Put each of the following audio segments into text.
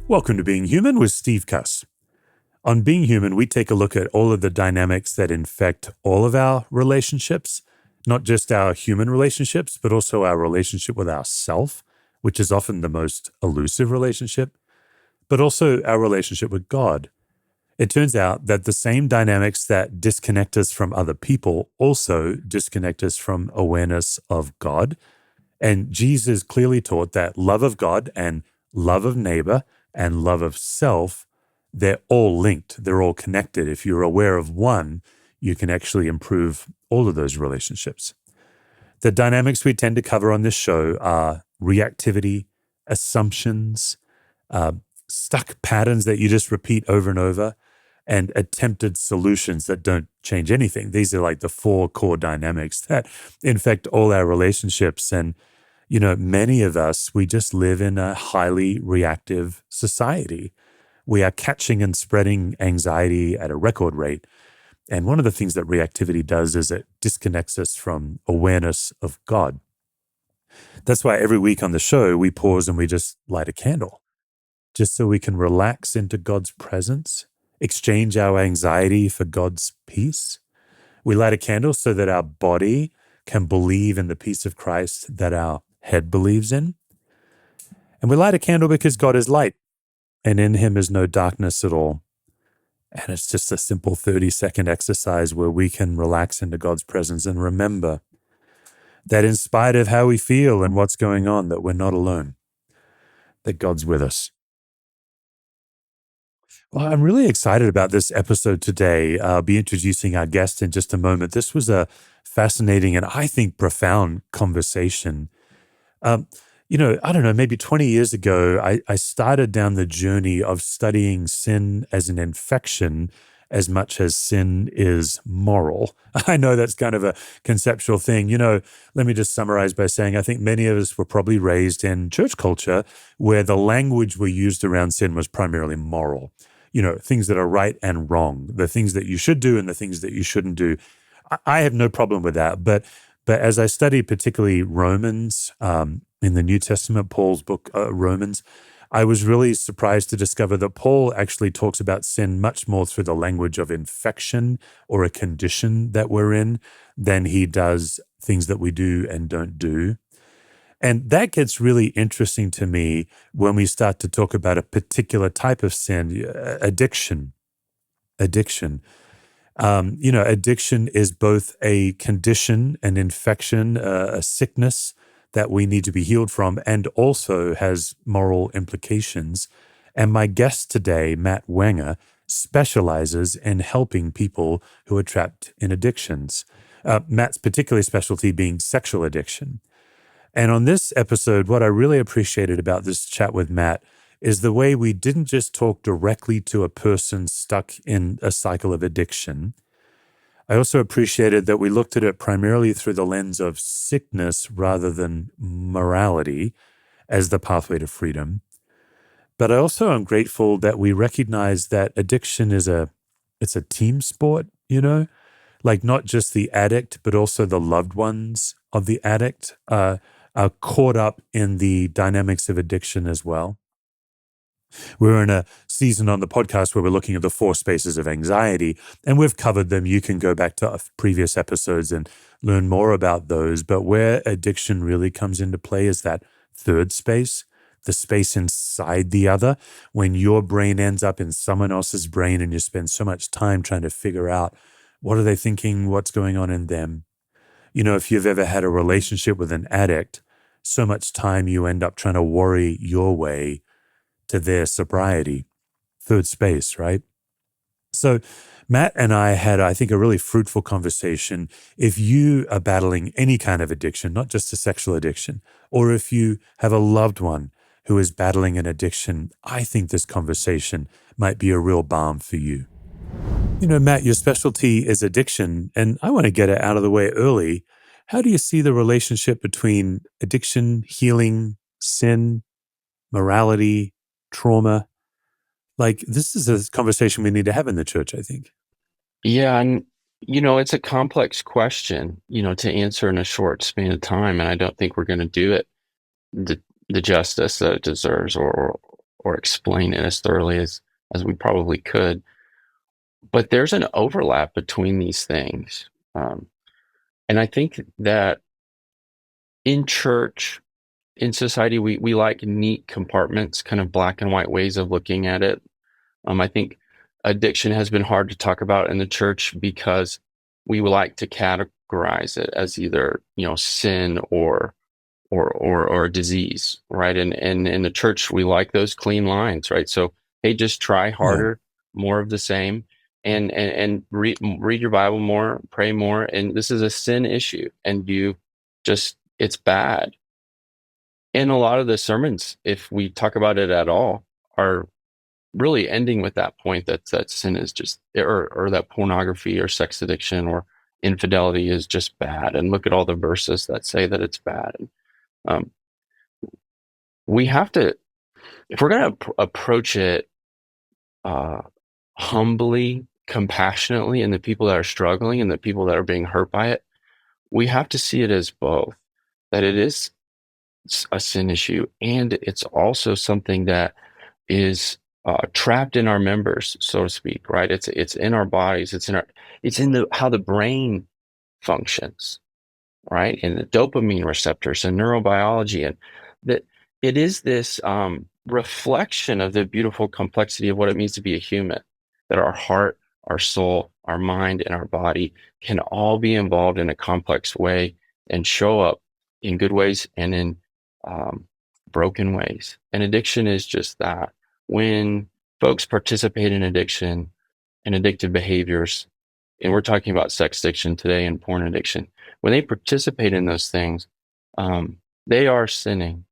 Welcome to Being Human with Steve Cuss. On Being Human, we take a look at all of the dynamics that infect all of our relationships, not just our human relationships, but also our relationship with ourself, which is often the most elusive relationship, but also our relationship with God. It turns out that the same dynamics that disconnect us from other people also disconnect us from awareness of God. And Jesus clearly taught that love of God and love of neighbor and love of self, they're all linked. They're all connected. If you're aware of one, you can actually improve all of those relationships. The dynamics we tend to cover on this show are reactivity, assumptions, uh, stuck patterns that you just repeat over and over, and attempted solutions that don't change anything. These are like the four core dynamics that infect all our relationships. And many of us, we just live in a highly reactive society. We are catching and spreading anxiety at a record rate. And one of the things that reactivity does is it disconnects us from awareness of God. That's why every week on the show, we pause and we just light a candle, just so we can relax into God's presence, exchange our anxiety for God's peace. We light a candle so that our body can believe in the peace of Christ that our head believes in. And we light a candle because God is light, and in him is no darkness at all. And it's just a simple 30-second exercise where we can relax into God's presence and remember that in spite of how we feel and what's going on, that we're not alone, that God's with us. Well, I'm really excited about this episode today. I'll be introducing our guest in just a moment. This was a fascinating and I think profound conversation. I don't know, maybe 20 years ago, I started down the journey of studying sin as an infection as much as sin is moral. I know that's kind of a conceptual thing. Let me just summarize by saying I think many of us were probably raised in church culture where the language we used around sin was primarily moral. Things that are right and wrong, the things that you should do and the things that you shouldn't do. I have no problem with that. But as I studied particularly Romans in the New Testament, Paul's book, Romans, I was really surprised to discover that Paul actually talks about sin much more through the language of infection or a condition that we're in than he does things that we do and don't do. And that gets really interesting to me when we start to talk about a particular type of sin, addiction. Addiction. Addiction is both a condition, an infection, a sickness that we need to be healed from, and also has moral implications. And my guest today, Matt Wenger, specializes in helping people who are trapped in addictions. Matt's particular specialty being sexual addiction. And on this episode, what I really appreciated about this chat with Matt is the way we didn't just talk directly to a person stuck in a cycle of addiction. I also appreciated that we looked at it primarily through the lens of sickness rather than morality as the pathway to freedom. But I also am grateful that we recognize that addiction is it's a team sport, like not just the addict, but also the loved ones of the addict are caught up in the dynamics of addiction as well. We're in a season on the podcast where we're looking at the 4 spaces of anxiety, and we've covered them. You can go back to previous episodes and learn more about those. But where addiction really comes into play is that 3rd space, the space inside the other, when your brain ends up in someone else's brain and you spend so much time trying to figure out what are they thinking, what's going on in them. If you've ever had a relationship with an addict, so much time you end up trying to worry your way to their sobriety. 3rd space, right? So Matt and I had, I think, a really fruitful conversation. If you are battling any kind of addiction, not just a sexual addiction, or if you have a loved one who is battling an addiction, I think this conversation might be a real balm for you. Matt, your specialty is addiction, and I want to get it out of the way early. How do you see the relationship between addiction, healing, sin, morality, trauma? Like, this is a conversation we need to have in the church, I think. Yeah, and it's a complex question, to answer in a short span of time, and I don't think we're going to do it the justice that it deserves, or explain it as thoroughly as we probably could. But there's an overlap between these things. Um, and I think that in church, in society, we like neat compartments, kind of black and white ways of looking at it. I think addiction has been hard to talk about in the church because we would like to categorize it as either, sin or a disease, right? And in the church, we like those clean lines, right? So, hey, just try Yeah. harder, more of the same, and read your Bible more, pray more. And this is a sin issue, and it's bad. And a lot of the sermons, if we talk about it at all, are really ending with that point that sin is just, or that pornography or sex addiction or infidelity is just bad. And look at all the verses that say that it's bad. And, um, we have to, if we're going to approach it uh, humbly, compassionately, and the people that are struggling and the people that are being hurt by it, we have to see it as both. That it is a sin issue, and it's also something that is trapped in our members, so to speak. Right? It's in our bodies. It's in the how the brain functions, right? And the dopamine receptors and neurobiology, and that it is this reflection of the beautiful complexity of what it means to be a human, that our heart, our soul, our mind, and our body can all be involved in a complex way and show up in good ways and in um, broken ways. And addiction is just that. When folks participate in addiction and addictive behaviors, and we're talking about sex addiction today and porn addiction, when they participate in those things, they are sinning.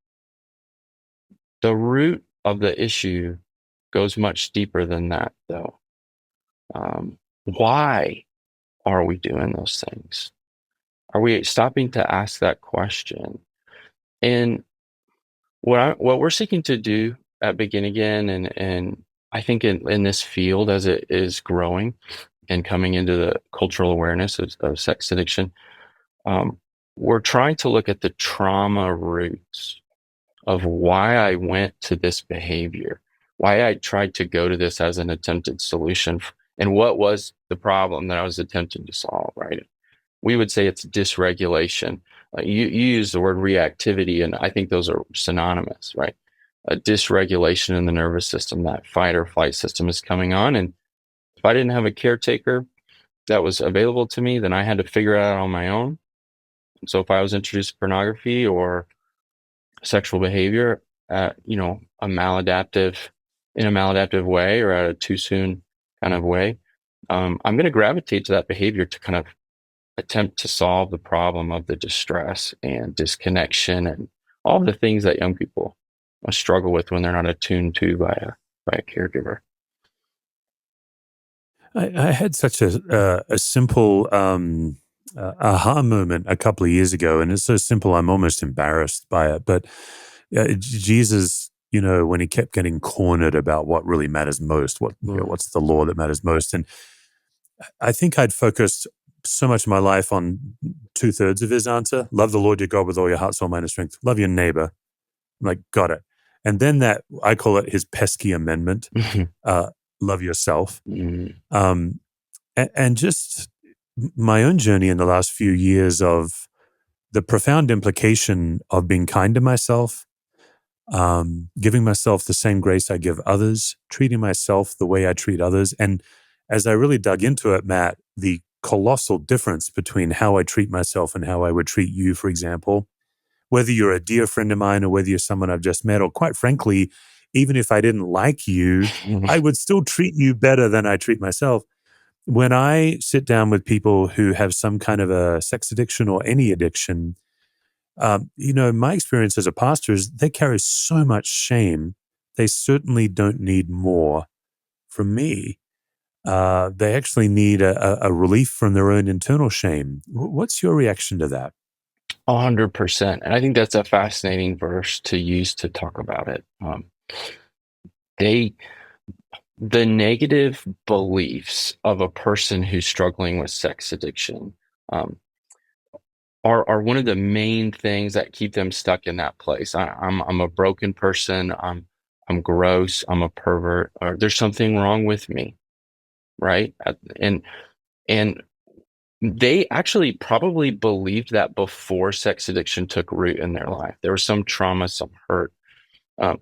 The root of the issue goes much deeper than that, though. Why are we doing those things? Are we stopping to ask that question? And what we're seeking to do at Begin Again, and I think in this field as it is growing and coming into the cultural awareness of sex addiction, um, we're trying to look at the trauma roots of why I went to this behavior, why I tried to go to this as an attempted solution, and what was the problem that I was attempting to solve, right? We would say it's dysregulation. You use the word reactivity, and I think those are synonymous, right? A dysregulation in the nervous system, that fight or flight system is coming on. And if I didn't have a caretaker that was available to me, then I had to figure it out on my own. So if I was introduced to pornography or sexual behavior at, in a maladaptive way or at a too soon kind of way, I'm going to gravitate to that behavior to kind of attempt to solve the problem of the distress and disconnection and all the things that young people struggle with when they're not attuned to by a caregiver. I had such a simple aha moment a couple of years ago, and it's so simple I'm almost embarrassed by it. But Jesus, when he kept getting cornered about what really matters most, Mm. what's the law that matters most, and I think I'd focused so much of my life on two-thirds of his answer: love the Lord your God with all your heart, soul, mind, and strength. Love your neighbor. I'm like, got it. And then that I call it his pesky amendment: uh, love yourself. Mm. Um, and just my own journey in the last few years of the profound implication of being kind to myself, giving myself the same grace I give others, treating myself the way I treat others. And as I really dug into it, Matt, the colossal difference between how I treat myself and how I would treat you, for example, whether you're a dear friend of mine or whether you're someone I've just met, or quite frankly, even if I didn't like you, I would still treat you better than I treat myself. When I sit down with people who have some kind of a sex addiction or any addiction, my experience as a pastor is they carry so much shame. They certainly don't need more from me. They actually need a relief from their own internal shame. What's your reaction to that? 100%. And I think that's a fascinating verse to use to talk about it. They The negative beliefs of a person who's struggling with sex addiction um, are one of the main things that keep them stuck in that place. I'm a broken person. I'm gross, I'm a pervert, or there's something wrong with me, right? And they actually probably believed that before sex addiction took root in their life. There was some trauma, some hurt. Um,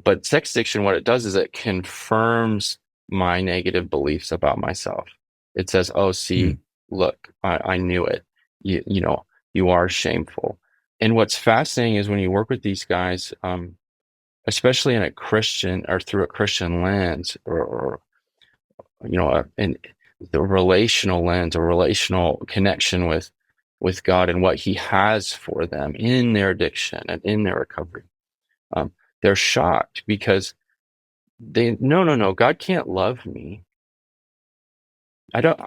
but sex addiction, what it does is it confirms my negative beliefs about myself. It says, "Oh, see, Mm, look, I knew it. You know, you are shameful." And what's fascinating is when you work with these guys, especially in a Christian or through a Christian lens, or in the relational lens, a relational connection with God and what He has for them in their addiction and in their recovery. They're shocked because no, God can't love me. I don't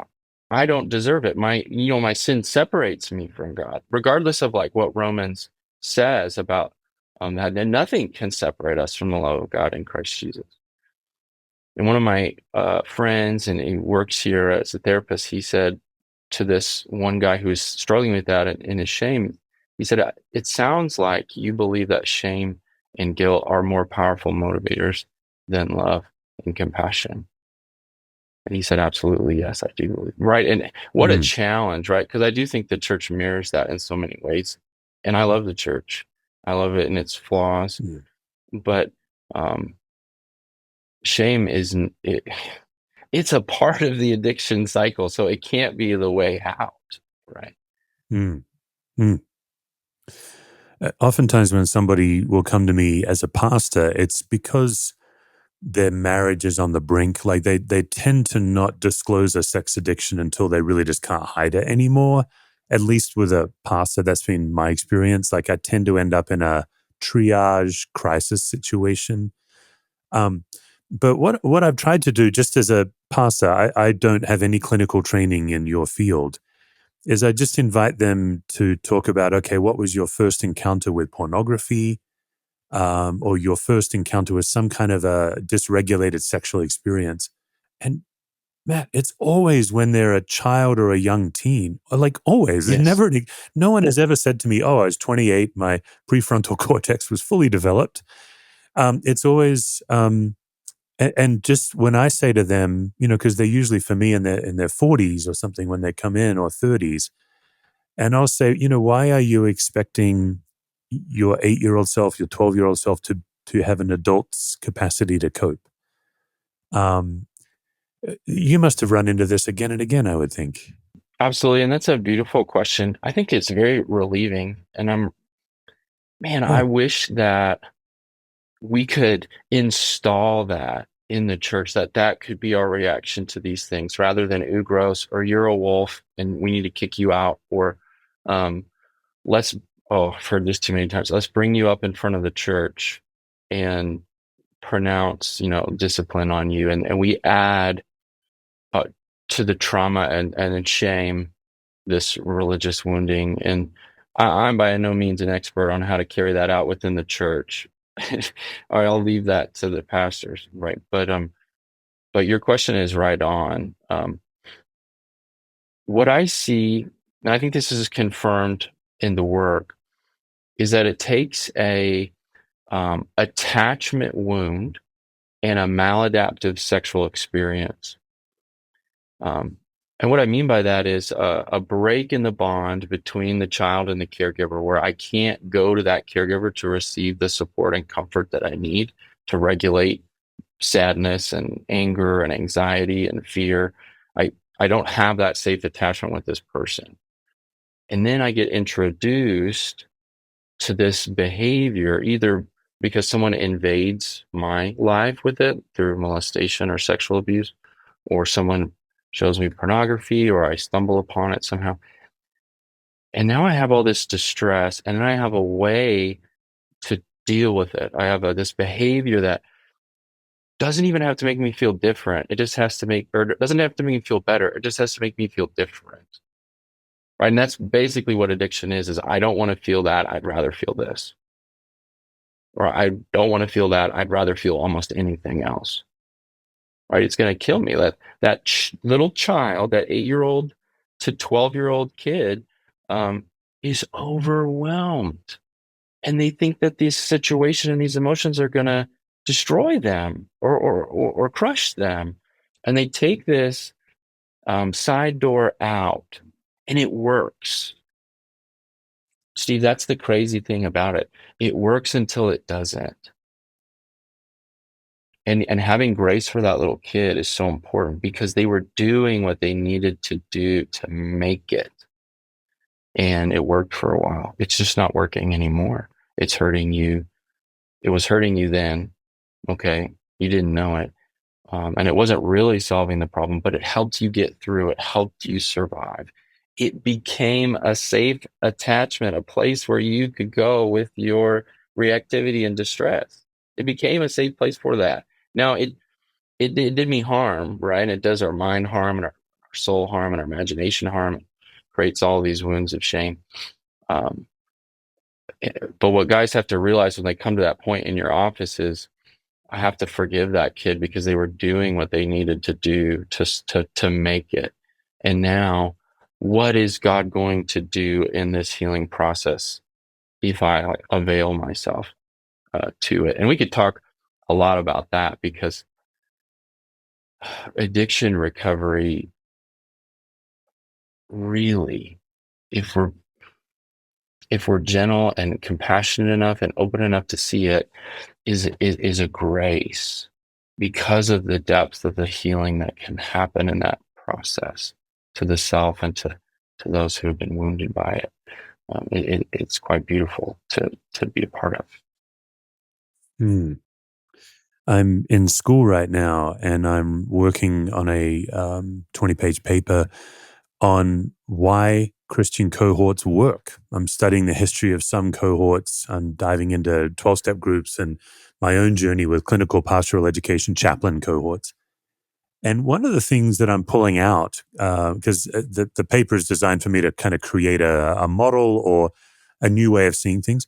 I don't deserve it. My sin separates me from God, regardless of like what Romans says about that, and nothing can separate us from the love of God in Christ Jesus. And one of my friends, and he works here as a therapist, he said to this one guy who was struggling with that in his shame, he said, "It sounds like you believe that shame and guilt are more powerful motivators than love and compassion." And he said, "Absolutely, yes, I do believe." Right. And what a mm, challenge, right? Because I do think the church mirrors that in so many ways. And I love the church. I love it and its flaws. mm, But um, shame isn't it, it's a part of the addiction cycle, so it can't be the way out, right? mm, mm. Oftentimes, when somebody will come to me as a pastor, it's because their marriage is on the brink. Like they tend to not disclose a sex addiction until they really just can't hide it anymore. At least with a pastor, that's been my experience. Like I tend to end up in a triage crisis situation. Um, but what I've tried to do, just as a pastor, I don't have any clinical training in your field, is I just invite them to talk about, okay, what was your first encounter with pornography? Or your first encounter with some kind of a dysregulated sexual experience. And Matt, it's always when they're a child or a young teen, like always. There's Yes. never, no one has ever said to me, oh, I was 28, my prefrontal cortex was fully developed. It's always, and just when I say to them, because they're usually for me in their 40s or something when they come in or 30s, and I'll say, why are you expecting your 8-year-old self, your 12-year-old self to have an adult's capacity to cope? Um, you must have run into this again and again, I would think. Absolutely, and that's a beautiful question. I think it's very relieving, and I Yeah. wish that we could install that in the church, that could be our reaction to these things rather than "ooh, gross," or "you're a wolf and we need to kick you out," or um, let's I've heard this too many times. Let's bring you up in front of the church and pronounce, discipline on you, and we add uh, to the trauma and shame this religious wounding. And I'm by no means an expert on how to carry that out within the church. Or I'll leave that to the pastors, right? But your question is right on. What I see, and I think this is confirmed in the work, is that it takes a attachment wound and a maladaptive sexual experience. Um, and what I mean by that is a break in the bond between the child and the caregiver, where I can't go to that caregiver to receive the support and comfort that I need to regulate sadness and anger and anxiety and fear. I don't have that safe attachment with this person. And then I get introduced to this behavior, either because someone invades my life with it through molestation or sexual abuse, or someone shows me pornography, or I stumble upon it somehow. And now I have all this distress, and then I have a way to deal with it. I have this behavior that doesn't even have to make me feel different. It just has to or it doesn't have to make me feel better. It just has to make me feel different. Right. And that's basically what addiction is I don't want to feel that. I'd rather feel this. Or I don't want to feel that. I'd rather feel almost anything else. Right. It's going to kill me. That little child, that 8-year-old to 12-year-old kid, is overwhelmed, and they think that this situation and these emotions are going to destroy them or crush them. And they take this side door out, and it works. Steve, that's the crazy thing about it. It works until it doesn't. And having grace for that little kid is so important because they were doing what they needed to do to make it. And it worked for a while. It's just not working anymore. It's hurting you. It was hurting you then. Okay. You didn't know it. And it wasn't really solving the problem, but it helped you get through. It helped you survive. It became a safe attachment, a place where you could go with your reactivity and distress. It became a safe place for that. Now, it did me harm, right? And it does our mind harm and our soul harm and our imagination harm. It creates all these wounds of shame. Um, but what guys have to realize when they come to that point in your office is, I have to forgive that kid because they were doing what they needed to do to make it. And now, what is God going to do in this healing process if I like, avail myself to it? And we could talk a lot about that because addiction recovery really, if we're gentle and compassionate enough and open enough to see it, is a grace because of the depth of the healing that can happen in that process to the self and to those who have been wounded by it. It's quite beautiful to be a part of. Hmm. I'm in school right now, and I'm working on a 20-page paper on why Christian cohorts work. I'm studying the history of some cohorts. I'm diving into 12-step groups and my own journey with clinical pastoral education chaplain cohorts. And one of the things that I'm pulling out, because the paper is designed for me to kind of create a model or a new way of seeing things,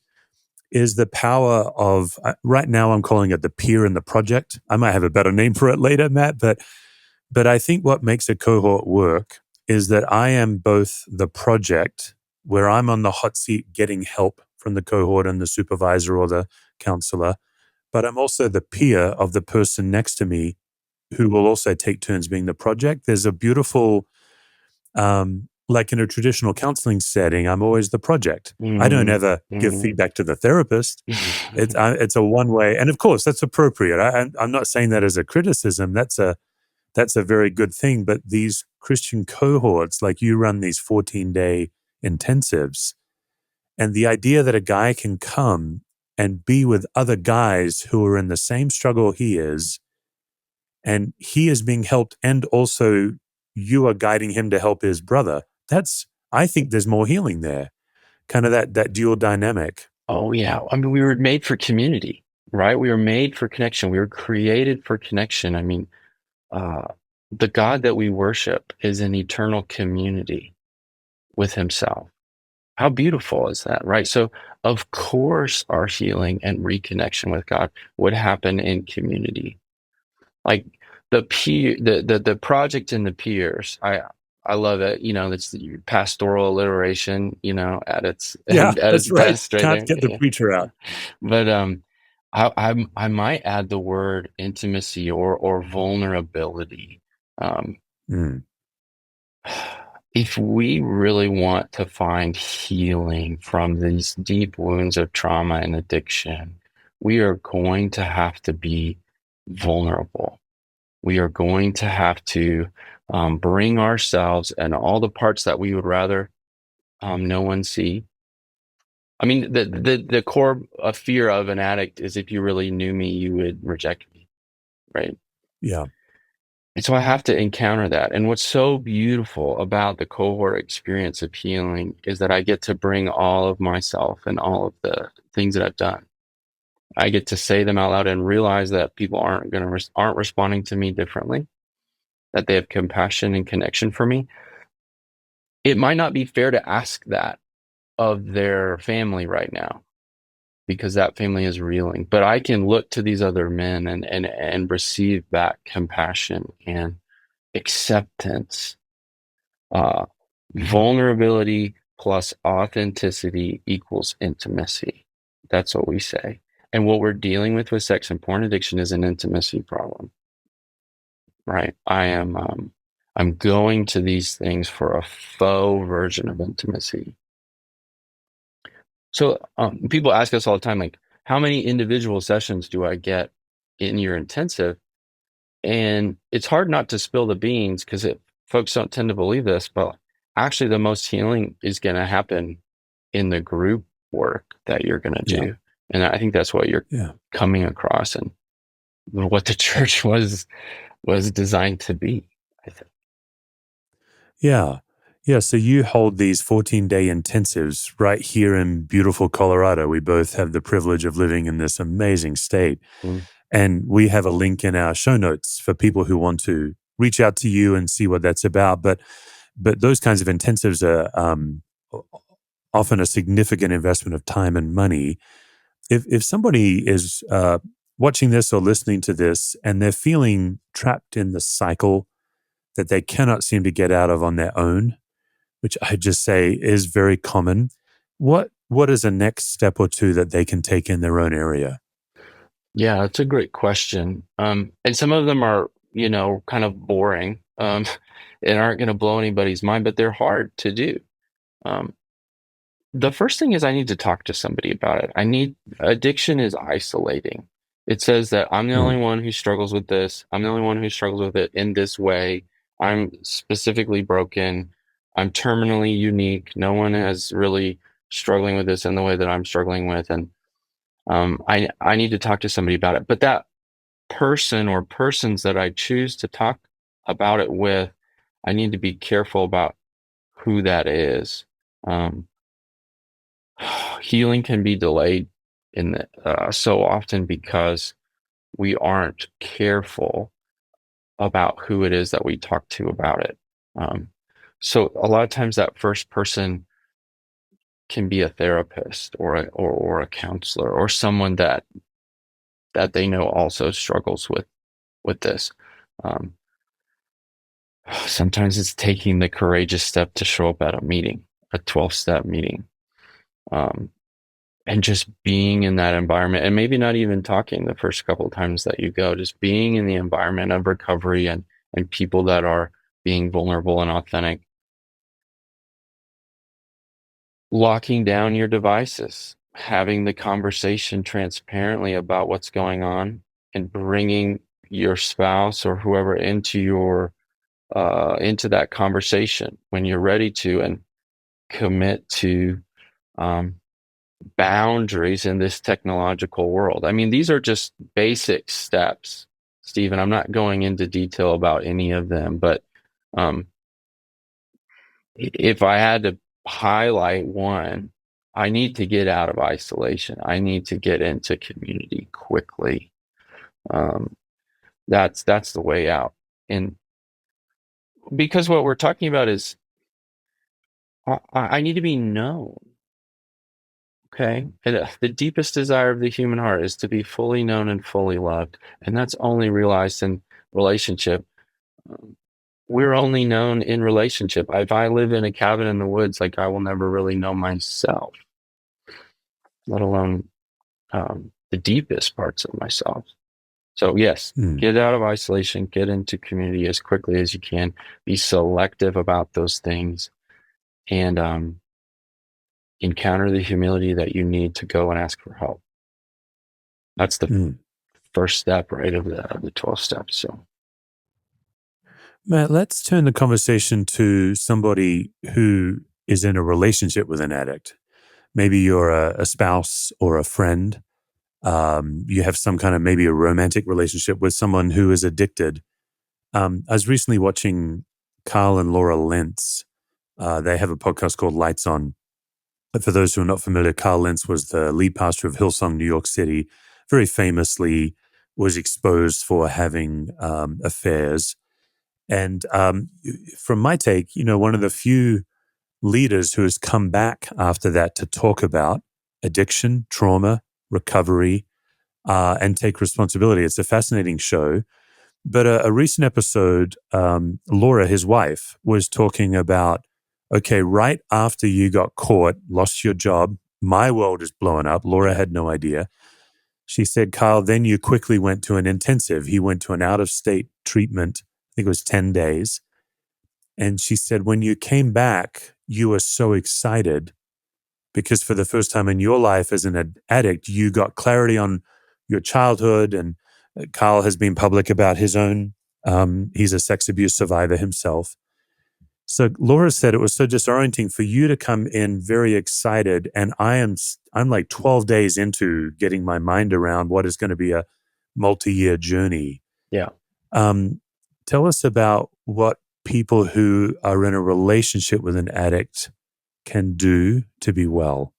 is the power of, right now I'm calling it the peer and the project. I might have a better name for it later, Matt, but I think what makes a cohort work is that I am both the project, where I'm on the hot seat getting help from the cohort and the supervisor or the counselor, but I'm also the peer of the person next to me who will also take turns being the project. There's a beautiful, like in a traditional counseling setting, I'm always the project. I don't Mm, ever give mm. feedback to the therapist. It's a one way, and of course that's appropriate. I'm not saying that as a criticism. That's a very good thing. But these Christian cohorts, like you run these 14-day intensives, and the idea that a guy can come and be with other guys who are in the same struggle he is, and he is being helped, and also you are guiding him to help his brother. I think there's more healing there. Kind of that dual dynamic. Oh yeah, I mean we were made for community, right? We were made for connection. We were created for connection. I mean, uh, the God that we worship is an eternal community with Himself. How beautiful is that, right? So, of course, our healing and reconnection with God would happen in community. Like the project and the peers. I love it. You know, that's the pastoral alliteration. You know, at its Yeah, at its that's right. best, right Can't there. get the Yeah. preacher out. But I might add the word intimacy or vulnerability. Um, Mm, if we really want to find healing from these deep wounds of trauma and addiction, we are going to have to be vulnerable. We are going to have to bring ourselves and all the parts that we would rather no one see. I mean, the core fear of an addict is if you really knew me, you would reject me, right? yeah. And so I have to encounter that. And what's so beautiful about the cohort experience of healing is that I get to bring all of myself and all of the things that I've done. I get to say them out loud and realize that people aren't responding to me differently, that they have compassion and connection for me. It might not be fair to ask that of their family right now because that family is reeling, but I can look to these other men and receive that compassion and acceptance. Uh, Vulnerability plus authenticity equals intimacy. That's what we say. And what we're dealing with sex and porn addiction is an intimacy problem, right? I'm going to these things for a faux version of intimacy. So people ask us all the time, like, how many individual sessions do I get in your intensive? And it's hard not to spill the beans because folks don't tend to believe this, but actually the most healing is going to happen in the group work that you're going to Yeah. do. And I think that's what you're Yeah. coming across and what the church was designed to be, I think. Yeah. Yeah. So you hold these 14-day intensives right here in beautiful Colorado. We both have the privilege of living in this amazing state. Mm. And we have a link in our show notes for people who want to reach out to you and see what that's about. But those kinds of intensives are often a significant investment of time and money. If somebody is watching this or listening to this and they're feeling trapped in the cycle that they cannot seem to get out of on their own, which I just say is very common, what is a next step or two that they can take in their own area? Yeah, that's a great question. And some of them are, kind of boring, and aren't going to blow anybody's mind, but they're hard to do. Um, the first thing is I need to talk to somebody about it. Addiction is isolating. It says that I'm the only Mm, one who struggles with this. I'm the only one who struggles with it in this way. I'm specifically broken. I'm terminally unique. No one is really struggling with this in the way that I'm struggling with. And I need to talk to somebody about it. But that person or persons that I choose to talk about it with, I need to be careful about who that is. Um, Healing can be delayed so often because we aren't careful about who it is that we talk to about it. Um, so a lot of times that first person can be a therapist or a counselor or someone that they know also struggles with this. Um, Sometimes it's taking the courageous step to show up at a meeting, a 12-step meeting. Um, and just being in that environment and maybe not even talking the first couple of times that you go, just being in the environment of recovery and people that are being vulnerable and authentic, locking down your devices, having the conversation transparently about what's going on and bringing your spouse or whoever into that conversation when you're ready to, and commit to um, boundaries in this technological world. I mean, these are just basic steps, Stephen. I'm not going into detail about any of them, but um, if I had to highlight one, I need to get out of isolation. I need to get into community quickly. Um, that's the way out. And because what we're talking about is I need to be known. Okay. And the deepest desire of the human heart is to be fully known and fully loved. And that's only realized in relationship. Um, we're only known in relationship. If I live in a cabin in the woods, like, I will never really know myself, let alone the deepest parts of myself. So, yes, mm, get out of isolation, get into community as quickly as you can, be selective about those things, and encounter the humility that you need to go and ask for help. That's the mm. first step, right, of the 12 steps. So Matt, let's turn the conversation to somebody who is in a relationship with an addict. Maybe you're a spouse or a friend. You have some kind of maybe a romantic relationship with someone who is addicted. I was recently watching Carl and Laura Lentz. They have a podcast called Lights On. But for those who are not familiar, Carl Lentz was the lead pastor of Hillsong, New York City, very famously was exposed for having affairs. And from my take, one of the few leaders who has come back after that to talk about addiction, trauma, recovery, and take responsibility. It's a fascinating show. But a recent episode, Laura, his wife, was talking about, okay, right after you got caught, lost your job, my world is blowing up. Laura had no idea. She said, Kyle, then you quickly went to an intensive. He went to an out of state treatment. I think it was 10 days. And she said, when you came back, you were so excited because for the first time in your life as an addict, you got clarity on your childhood. And Kyle has been public about his own. He's a sex abuse survivor himself. So Laura said it was so disorienting for you to come in very excited, and I'm like 12 days into getting my mind around what is going to be a multi-year journey. Yeah. Tell us about what people who are in a relationship with an addict can do to be well.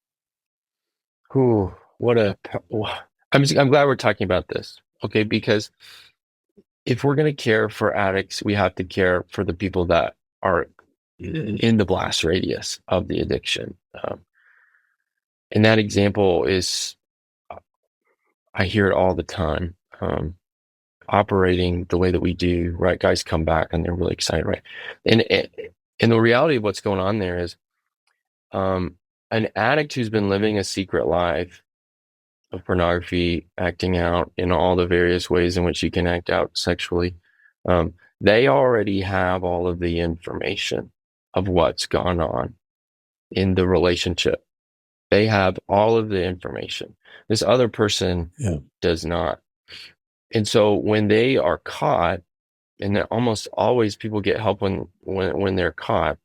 Ooh, I'm glad we're talking about this. Okay, because if we're going to care for addicts, we have to care for the people that are in the blast radius of the addiction. And that example is, I hear it all the time. Operating the way that we do, right? Guys come back and they're really excited, right? And the reality of what's going on there is, an addict who's been living a secret life of pornography, acting out in all the various ways in which you can act out sexually, they already have all of the information of what's gone on in the relationship. They have all of the information. This other person does not. And so when they are caught, and almost always people get help when they're caught,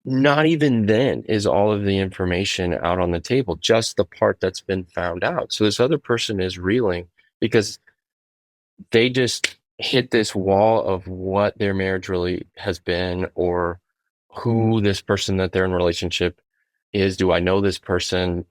not even then is all of the information out on the table, just the part that's been found out. So this other person is reeling because they just hit this wall of what their marriage really has been, or who this person that they're in relationship is. Do I know this person?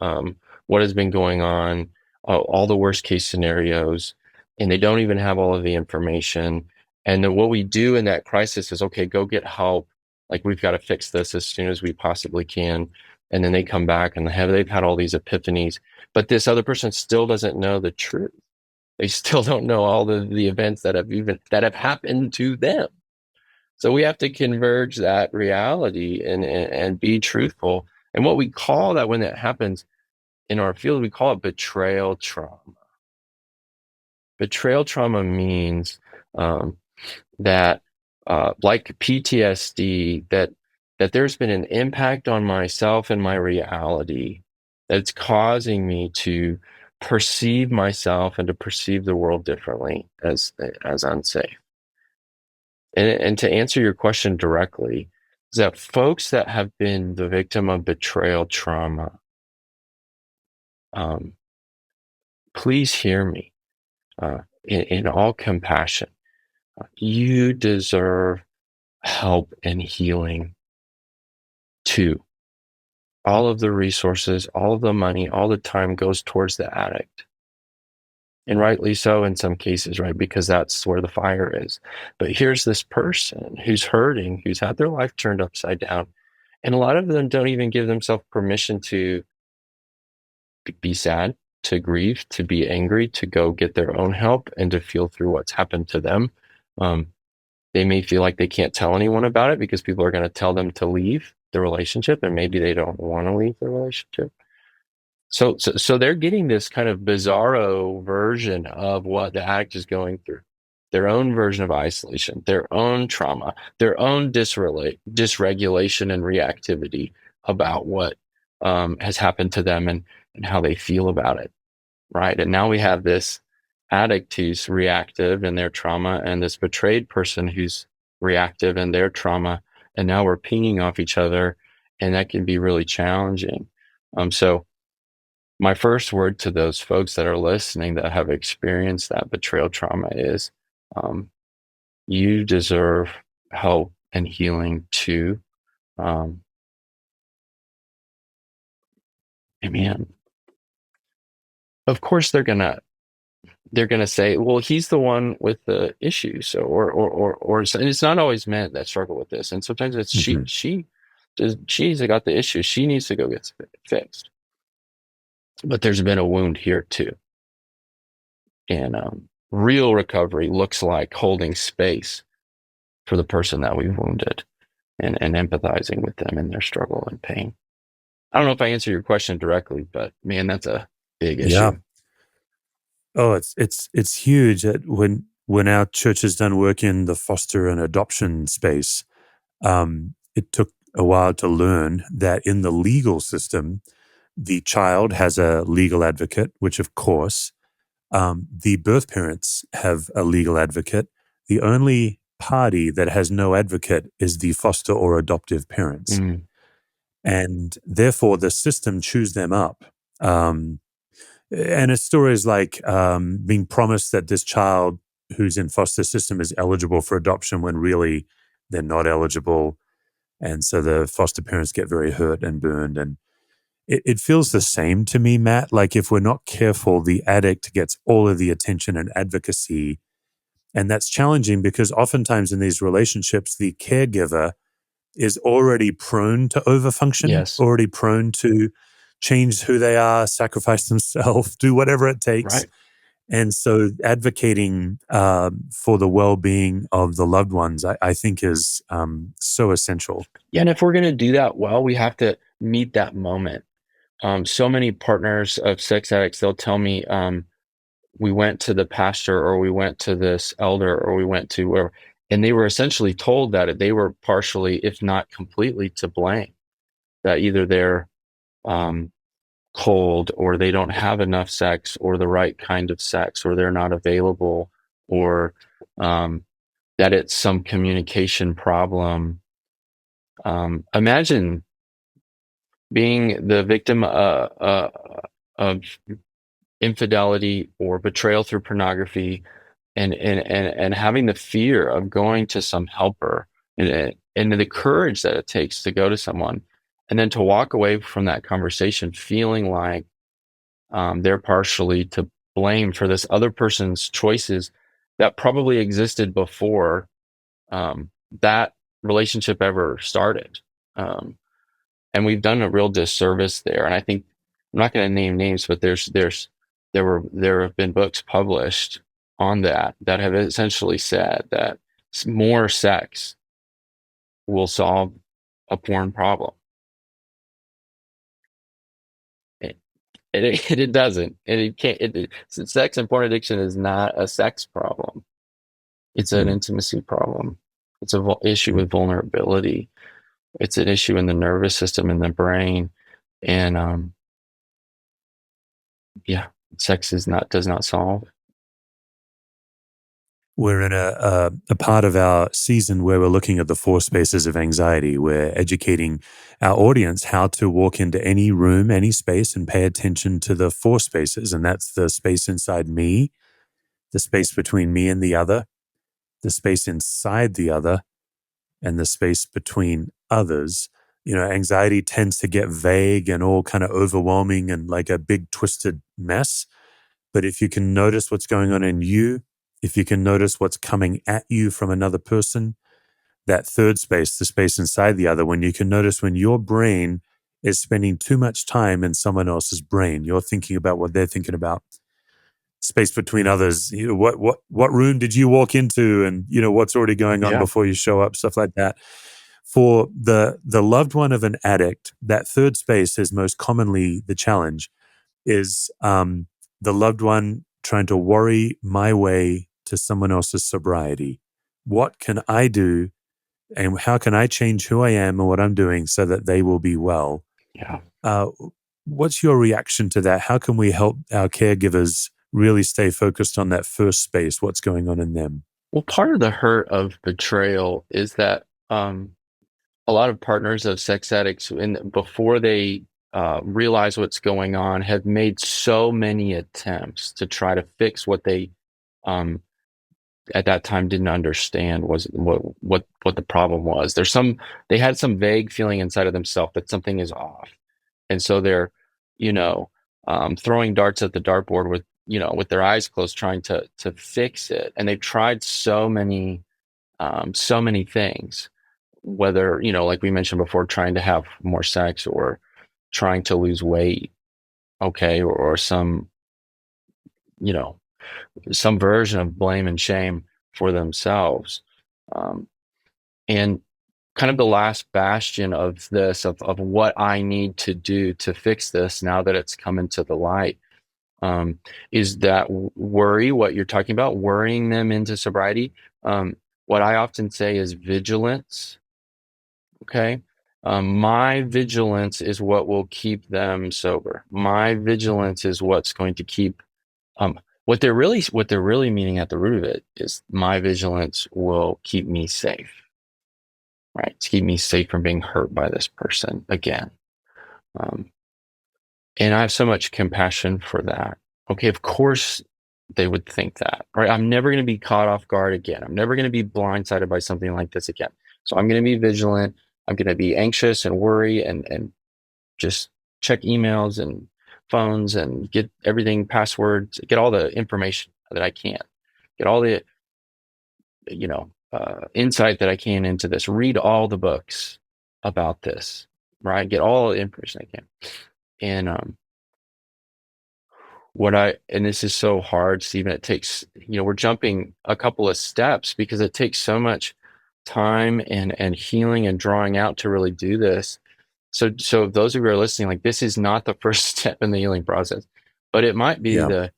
What has been going on? All the worst case scenarios, and they don't even have all of the information. And then what we do in that crisis is, okay, go get help. Like, we've got to fix this as soon as we possibly can. And then they come back and they've had all these epiphanies, but this other person still doesn't know the truth. They still don't know all the events that have happened to them. So we have to converge that reality and be truthful. And what we call that, when that happens in our field, we call it betrayal trauma. Betrayal trauma means that, like PTSD, that there's been an impact on myself and my reality that's causing me to perceive myself and to perceive the world differently as unsafe. And to answer your question directly, is that folks that have been the victim of betrayal trauma, please hear me, in all compassion. You deserve help and healing too. All of the resources, all of the money, all the time goes towards the addict. And rightly so in some cases, right? Because that's where the fire is. But here's this person who's hurting, who's had their life turned upside down. And a lot of them don't even give themselves permission to be sad, to grieve, to be angry, to go get their own help and to feel through what's happened to them. They may feel like they can't tell anyone about it because people are going to tell them to leave the relationship, and maybe they don't want to leave the relationship. So they're getting this kind of bizarro version of what the addict is going through, their own version of isolation, their own trauma, their own dysregulation and reactivity about what has happened to them, and how they feel about it, right? And now we have this addict who's reactive in their trauma, and this betrayed person who's reactive in their trauma, and now we're pinging off each other, and that can be really challenging. So my first word to those folks that are listening that have experienced that betrayal trauma is, you deserve help and healing too. Man, of course they're gonna say, well, he's the one with the issue. So, or and it's not always men that struggle with this. And sometimes it's she's got the issue. She needs to go get fixed. But there's been a wound here too. And real recovery looks like holding space for the person that we've wounded, and empathizing with them in their struggle and pain. I don't know if I answer your question directly, but man, that's a big issue. Yeah. Oh, it's huge. When our church has done work in the foster and adoption space, it took a while to learn that in the legal system, the child has a legal advocate, which of course, the birth parents have a legal advocate. The only party that has no advocate is the foster or adoptive parents, Mm, and therefore the system chews them up. Um, and it's stories like being promised that this child who's in foster system is eligible for adoption when really they're not eligible, and so the foster parents get very hurt and burned. And it feels the same to me, Matt. Like if we're not careful, the addict gets all of the attention and advocacy, and that's challenging because oftentimes in these relationships, the caregiver is already prone to overfunction, yes, already prone to change who they are, sacrifice themselves, do whatever it takes. right. And so advocating for the well being of the loved ones, I think, is so essential. Yeah, and if we're gonna do that well, we have to meet that moment. So many partners of sex addicts, they'll tell me, we went to the pastor or we went to this elder or we went to where, and they were essentially told that they were partially, if not completely, to blame. That either they're um, cold or they don't have enough sex or the right kind of sex or they're not available or um, that it's some communication problem. Imagine being the victim of infidelity or betrayal through pornography and having the fear of going to some helper and the courage that it takes to go to someone and then to walk away from that conversation feeling like they're partially to blame for this other person's choices that probably existed before that relationship ever started. Um, and we've done a real disservice there. And I think I'm not going to name names, but there have been books published on that have essentially said that more sex will solve a porn problem. It, it doesn't. It can't. Sex and porn addiction is not a sex problem. It's an Mm, intimacy problem. It's a issue mm. with vulnerability. It's an issue in the nervous system in the brain, and yeah, sex is not does not solve. We're in a part of our season where we're looking at the four spaces of anxiety. We're educating our audience how to walk into any room, any space, and pay attention to the four spaces. And that's the space inside me, the space between me and the other, the space inside the other, and the space between others. You know, anxiety tends to get vague and all kind of overwhelming and like a big twisted mess. But if you can notice what's going on in you, if you can notice what's coming at you from another person, that third space, the space inside the other, when you can notice when your brain is spending too much time in someone else's brain, you're thinking about what they're thinking about. Space between others, you know, what room did you walk into, and you know what's already going on Yeah, before you show up, stuff like that. For the loved one of an addict, that third space is most commonly the challenge is the loved one trying to worry my way to someone else's sobriety. What can I do and how can I change who I am and what I'm doing so that they will be well? yeah. Uh, what's your reaction to that? How can we help our caregivers really stay focused on that first space? What's going on in them? Well, part of the hurt of betrayal is that a lot of partners of sex addicts, before they realize what's going on, have made so many attempts to try to fix what they um, at that time didn't understand was what the problem was. They had some vague feeling inside of themselves that something is off, and so they're you know throwing darts at the dartboard with with their eyes closed, trying to fix it. And they've tried so many things, whether like we mentioned before, trying to have more sex or trying to lose weight, okay, or some you know some version of blame and shame for themselves. Um, and kind of the last bastion of this, of what I need to do to fix this now that it's come into the light, is that worry, what you're talking about, worrying them into sobriety. What I often say is vigilance. Okay. My vigilance is what will keep them sober. My vigilance is what's going to keep, what they're really meaning at the root of it is my vigilance will keep me safe, right? To keep me safe from being hurt by this person again. Um, and I have so much compassion for that. Okay, of course they would think that, right? I'm never going to be caught off guard again. I'm never going to be blindsided by something like this again. So I'm going to be vigilant. I'm going to be anxious and worry and just check emails and phones and get everything, passwords, get all the information that I can, get all the, insight that I can into this, read all the books about this, right? Get all the information I can. And and this is so hard, Stephen, it takes, we're jumping a couple of steps because it takes so much time and healing and drawing out to really do this. So those of you who are listening, like, this is not the first step in the healing process, but it might be Yeah. the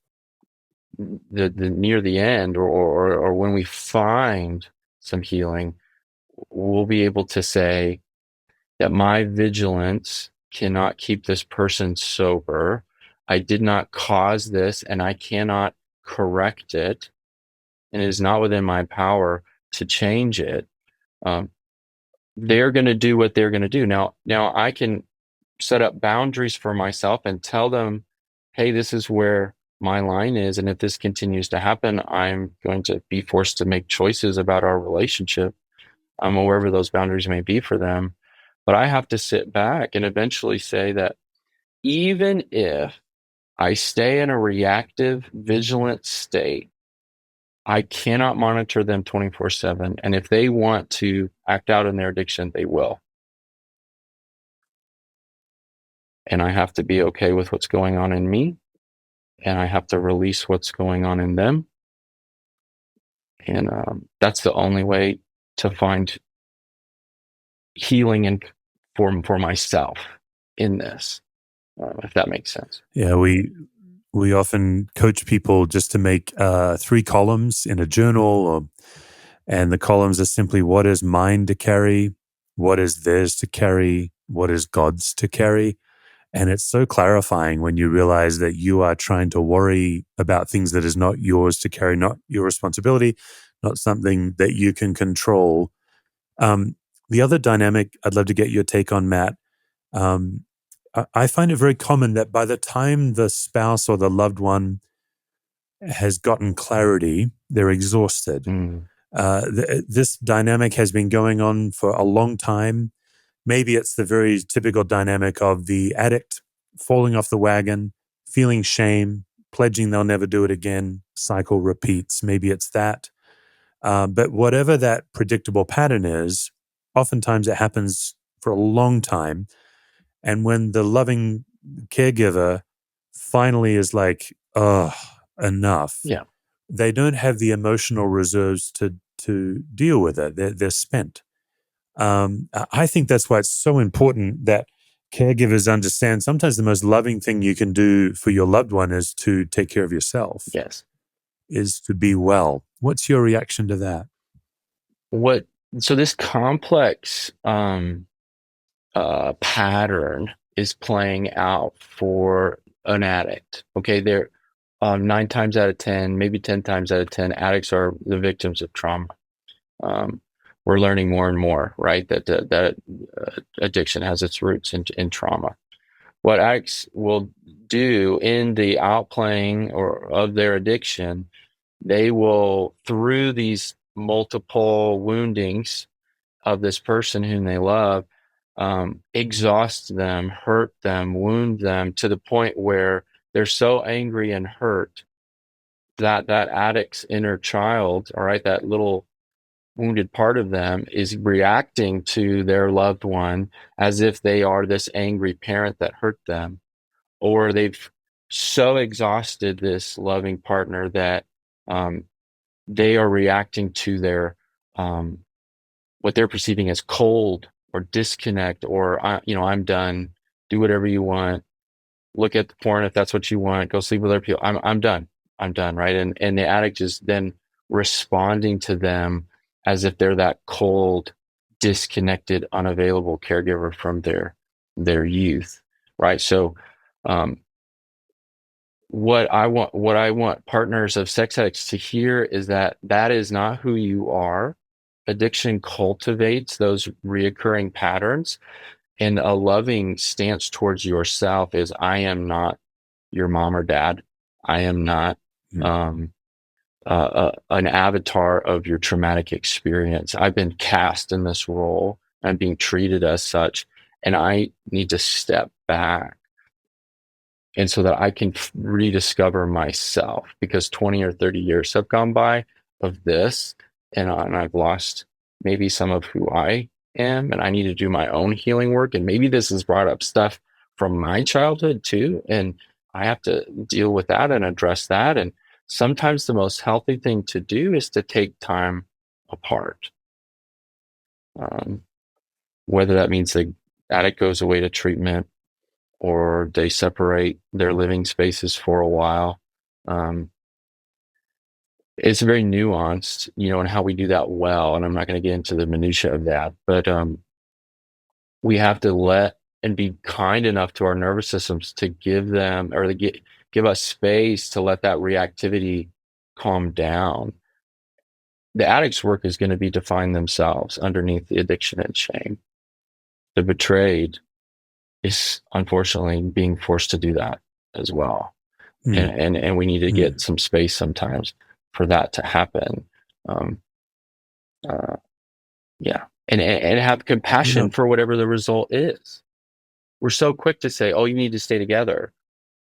near the end, or when we find some healing, we'll be able to say that my vigilance cannot keep this person sober. I did not cause this and I cannot correct it. And it is not within my power to change it. Um, they're going to do what they're going to do. Now I can set up boundaries for myself and tell them, hey, this is where my line is. And if this continues to happen, I'm going to be forced to make choices about our relationship, or wherever those boundaries may be for them. But I have to sit back and eventually say that even if I stay in a reactive, vigilant state, I cannot monitor them 24/7. And if they want to act out in their addiction, they will. And I have to be okay with what's going on in me. And I have to release what's going on in them. And that's the only way to find healing and for myself in this, if that makes sense. Yeah, we often coach people just to make 3 columns in a journal, and the columns are simply what is mine to carry, what is theirs to carry, what is God's to carry. And it's so clarifying when you realize that you are trying to worry about things that is not yours to carry, not your responsibility, not something that you can control. Um, the other dynamic I'd love to get your take on, Matt. I find it very common that by the time the spouse or the loved one has gotten clarity, they're exhausted. Mm, This dynamic has been going on for a long time. Maybe it's the very typical dynamic of the addict falling off the wagon, feeling shame, pledging they'll never do it again, cycle repeats. Maybe it's that. But whatever that predictable pattern is, oftentimes it happens for a long time. And when the loving caregiver finally is like, oh, enough, yeah. they don't have the emotional reserves to deal with it. They're spent. I think that's why it's so important that caregivers understand sometimes the most loving thing you can do for your loved one is to take care of yourself, Yes. is to be well. What's your reaction to that? What, so this complex pattern is playing out for an addict. Okay, there, 9 times out of 10, maybe 10 times out of 10, addicts are the victims of trauma. Um, we're learning more and more, right? That addiction has its roots in trauma. What addicts will do in the outplaying or of their addiction, they will, through these multiple woundings of this person whom they love, exhaust them, hurt them, wound them to the point where they're so angry and hurt that that addict's inner child, all right, that little wounded part of them is reacting to their loved one as if they are this angry parent that hurt them, or they've so exhausted this loving partner that um, they are reacting to their um, what they're perceiving as cold or disconnect, or I'm done, do whatever you want. look at the porn if that's what you want, go sleep with other people. I'm done. I'm done, right? And the addict is then responding to them as if they're that cold, disconnected, unavailable caregiver from their youth, right? So um, what I want partners of sex addicts to hear is that that is not who you are. Addiction cultivates those reoccurring patterns, and a loving stance towards yourself is I am not your mom or dad. I am not Mm. um, an avatar of your traumatic experience. I've been cast in this role. I'm being treated as such, and I need to step back and so that I can rediscover myself because 20 or 30 years have gone by of this, and I've lost maybe some of who I am, and I need to do my own healing work. And maybe this has brought up stuff from my childhood too, and I have to deal with that and address that. And sometimes the most healthy thing to do is to take time apart, um, whether that means the addict goes away to treatment or they separate their living spaces for a while. Um, it's very nuanced, and how we do that well. And I'm not going to get into the minutia of that, but we have to let and be kind enough to our nervous systems to give them or give us space to let that reactivity calm down. The addict's work is going to be to find themselves underneath the addiction and shame. The betrayed is unfortunately being forced to do that as well. Mm. And we need to Mm. get some space sometimes for that to happen. Um, uh, yeah, and have You compassion know, for whatever the result is. We're so quick to say, "Oh, you need to stay together,"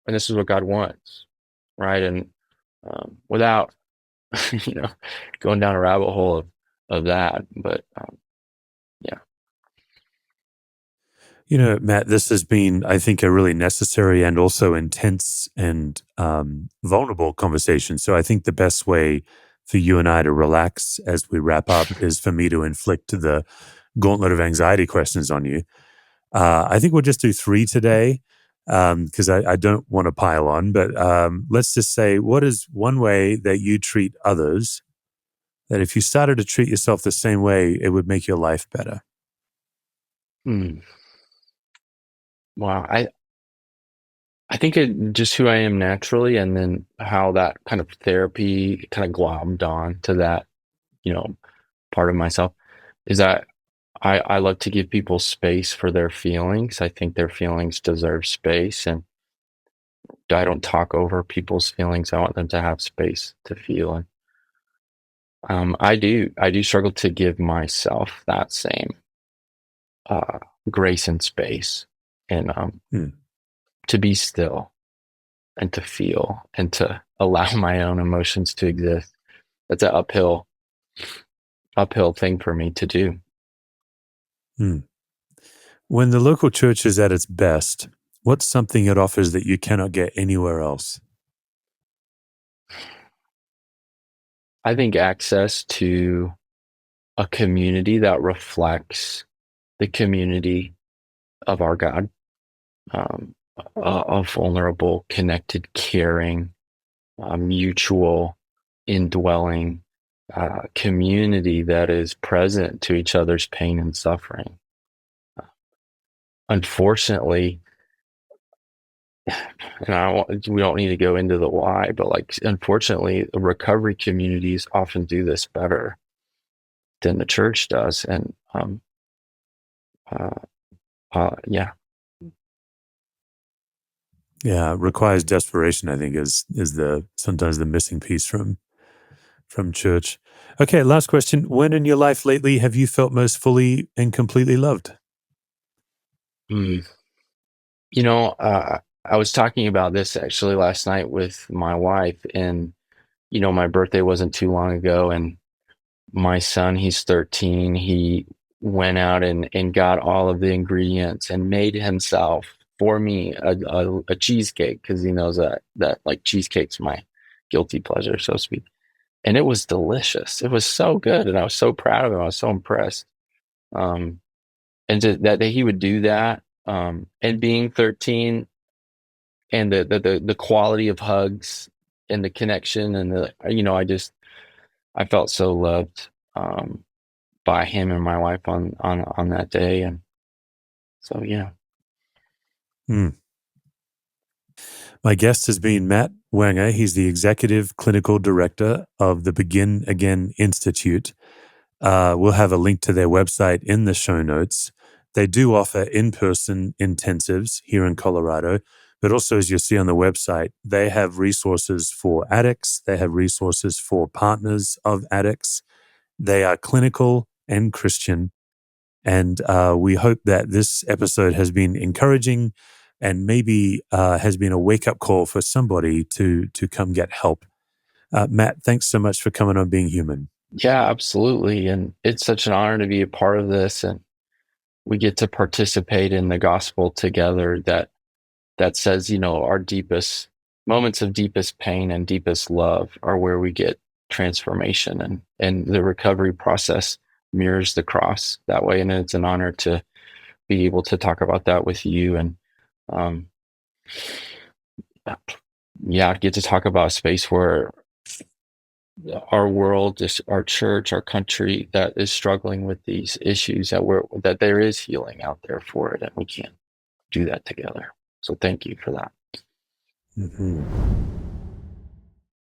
and this is what God wants, right? And without you know going down a rabbit hole of that, but yeah. Matt, this has been, I think, a really necessary and also intense and vulnerable conversation. So I think the best way for you and I to relax as we wrap up is for me to inflict the gauntlet of anxiety questions on you. I think we'll just do three today because I don't want to pile on. But let's just say, what is one way that you treat others that if you started to treat yourself the same way, it would make your life better? Hmm. Wow, I think it just who I am naturally, and then how that kind of therapy kind of glommed on to that, you know, part of myself is that I love to give people space for their feelings. I think their feelings deserve space, and I don't talk over people's feelings. I want them to have space to feel. And I do struggle to give myself that same uh, grace and space, and Hmm. to be still and to feel and to allow my own emotions to exist. That's an uphill thing for me to do. Hmm. When the local church is at its best, what's something it offers that you cannot get anywhere else? I think access to a community that reflects the community of our God, a vulnerable, connected, caring, mutual, indwelling community that is present to each other's pain and suffering. Unfortunately, and we don't need to go into the why, but like, unfortunately, the recovery communities often do this better than the church does. And uh, yeah. Yeah, requires desperation, I think, is the sometimes the missing piece from church. Okay, last question. When in your life lately have you felt most fully and completely loved? Mm. You know, I was talking about this actually last night with my wife, and my birthday wasn't too long ago, and my son, he's 13, he went out and got all of the ingredients and made himself for me a cheesecake because he knows that like cheesecake's my guilty pleasure, so to speak. And it was delicious. It was so good, and I was so proud of him. I was so impressed. Um, and that he would do that. And being 13, and the quality of hugs and the connection and the, I felt so loved by him and my wife on that day. And so, yeah. Hmm. My guest has been Matt Wenger. He's the executive clinical director of the Begin Again Institute. We'll have a link to their website in the show notes. They do offer in-person intensives here in Colorado, but also, as you'll see on the website, they have resources for addicts. They have resources for partners of addicts. They are clinical and Christian. And we hope that this episode has been encouraging and maybe has been a wake-up call for somebody to come get help. Matt, thanks so much for coming on Being Human. Yeah, absolutely. And it's such an honor to be a part of this. And we get to participate in the gospel together that says, our deepest moments of deepest pain and deepest love are where we get transformation, and the recovery process mirrors the cross that way. And it's an honor to be able to talk about that with you. And um, yeah, get to talk about a space where our world, just our church, our country that is struggling with these issues, that there is healing out there for it, and we can do that together. So thank you for that. Mhm.